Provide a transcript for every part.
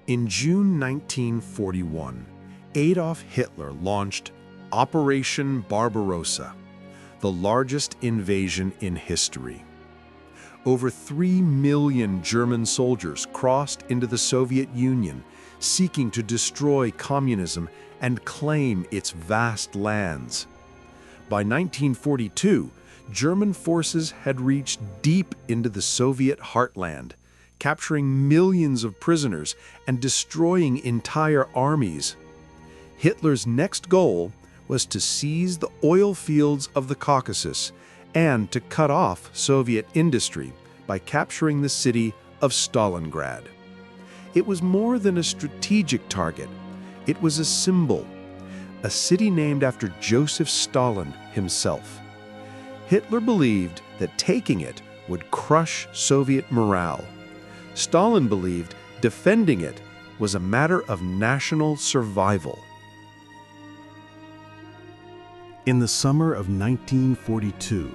In June 1941, Adolf Hitler launched Operation Barbarossa, the largest invasion in history. Over 3 million German soldiers crossed into the Soviet Union, seeking to destroy communism and claim its vast lands. By 1942, German forces had reached deep into the Soviet heartland, capturing millions of prisoners and destroying entire armies. Hitler's next goal was to seize the oil fields of the Caucasus and to cut off Soviet industry by capturing the city of Stalingrad. It was more than a strategic target. It was a symbol, a city named after Joseph Stalin himself. Hitler believed that taking it would crush Soviet morale. Stalin believed defending it was a matter of national survival. In the summer of 1942,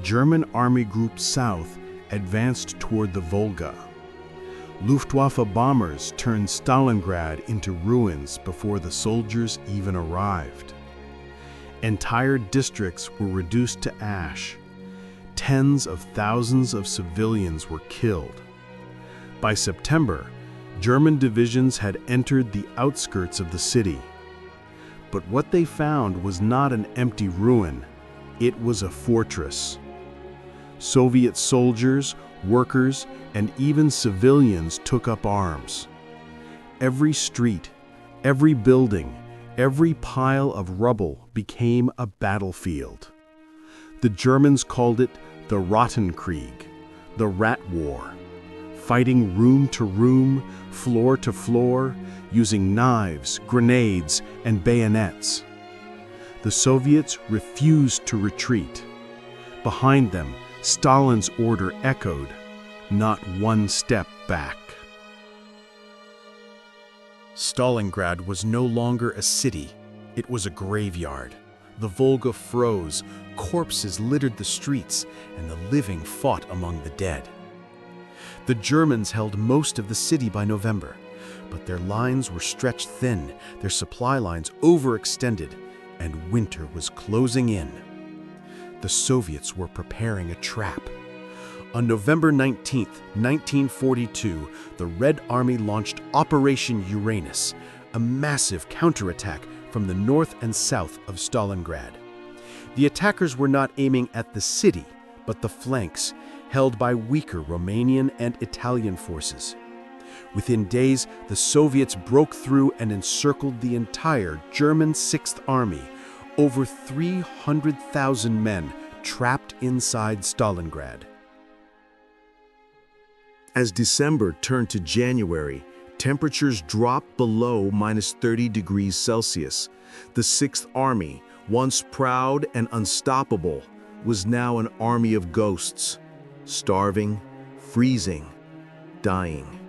German Army Group South advanced toward the Volga. Luftwaffe bombers turned Stalingrad into ruins before the soldiers even arrived. Entire districts were reduced to ash. Tens of thousands of civilians were killed. By September, German divisions had entered the outskirts of the city. But what they found was not an empty ruin, it was a fortress. Soviet soldiers, workers, and even civilians took up arms. Every street, every building, every pile of rubble became a battlefield. The Germans called it the Rottenkrieg, the Rat War, fighting room to room, floor to floor, using knives, grenades, and bayonets. The Soviets refused to retreat. Behind them, Stalin's order echoed, not one step back. Stalingrad was no longer a city, it was a graveyard. The Volga froze, corpses littered the streets, and the living fought among the dead. The Germans held most of the city by November, but their lines were stretched thin, their supply lines overextended, and winter was closing in. The Soviets were preparing a trap. On November 19, 1942, the Red Army launched Operation Uranus, a massive counterattack from the north and south of Stalingrad. The attackers were not aiming at the city, but the flanks, held by weaker Romanian and Italian forces. Within days, the Soviets broke through and encircled the entire German Sixth Army, over 300,000 men trapped inside Stalingrad. As December turned to January, temperatures dropped below -30 degrees Celsius. The Sixth Army, once proud and unstoppable, was now an army of ghosts, starving, freezing, dying.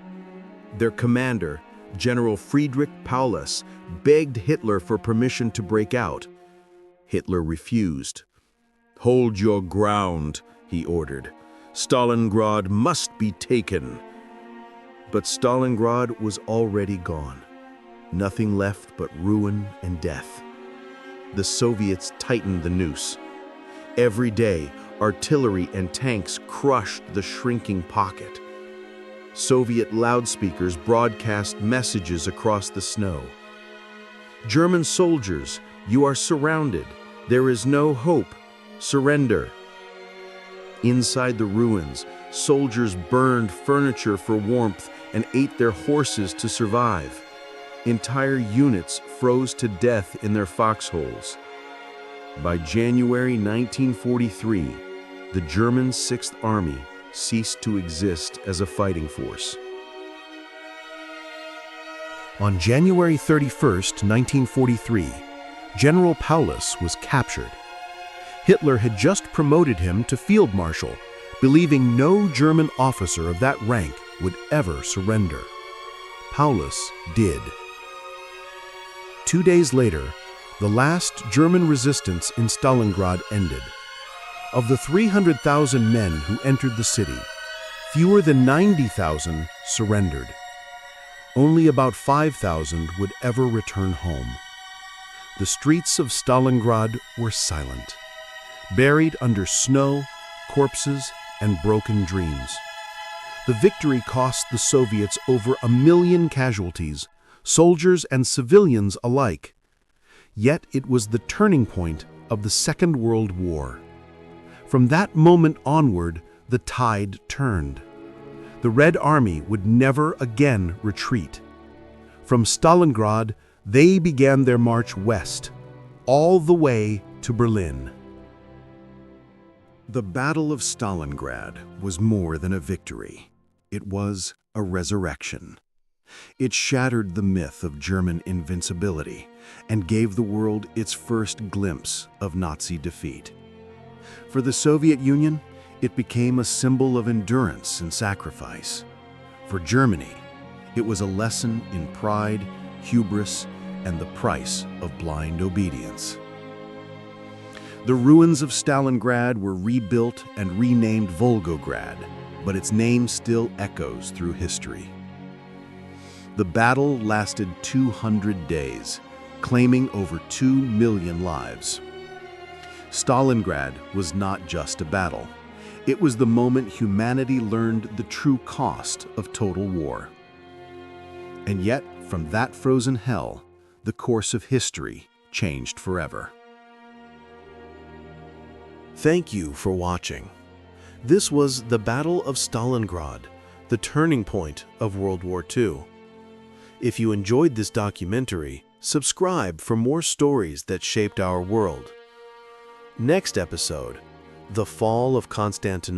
Their commander, General Friedrich Paulus, begged Hitler for permission to break out. Hitler refused. "Hold your ground," he ordered. "Stalingrad must be taken." But Stalingrad was already gone. Nothing left but ruin and death. The Soviets tightened the noose. Every day, artillery and tanks crushed the shrinking pocket. Soviet loudspeakers broadcast messages across the snow. "German soldiers, you are surrounded. There is no hope. Surrender." Inside the ruins, soldiers burned furniture for warmth and ate their horses to survive. Entire units froze to death in their foxholes. By January 1943, the German Sixth Army ceased to exist as a fighting force. On January 31, 1943, General Paulus was captured. Hitler had just promoted him to field marshal, believing no German officer of that rank would ever surrender. Paulus did. 2 days later, the last German resistance in Stalingrad ended. Of the 300,000 men who entered the city, fewer than 90,000 surrendered. Only about 5,000 would ever return home. The streets of Stalingrad were silent, buried under snow, corpses, and broken dreams. The victory cost the Soviets over 1 million casualties, soldiers and civilians alike. Yet it was the turning point of the Second World War. From that moment onward, the tide turned. The Red Army would never again retreat. From Stalingrad, they began their march west, all the way to Berlin. The Battle of Stalingrad was more than a victory. It was a resurrection. It shattered the myth of German invincibility and gave the world its first glimpse of Nazi defeat. For the Soviet Union, it became a symbol of endurance and sacrifice. For Germany, it was a lesson in pride, hubris, and the price of blind obedience. The ruins of Stalingrad were rebuilt and renamed Volgograd, but its name still echoes through history. The battle lasted 200 days, claiming over 2 million lives. Stalingrad was not just a battle. It was the moment humanity learned the true cost of total war. And yet, from that frozen hell, the course of history changed forever. Thank you for watching. This was the Battle of Stalingrad, the turning point of World War II. If you enjoyed this documentary, subscribe for more stories that shaped our world. Next episode, the fall of Constantinople.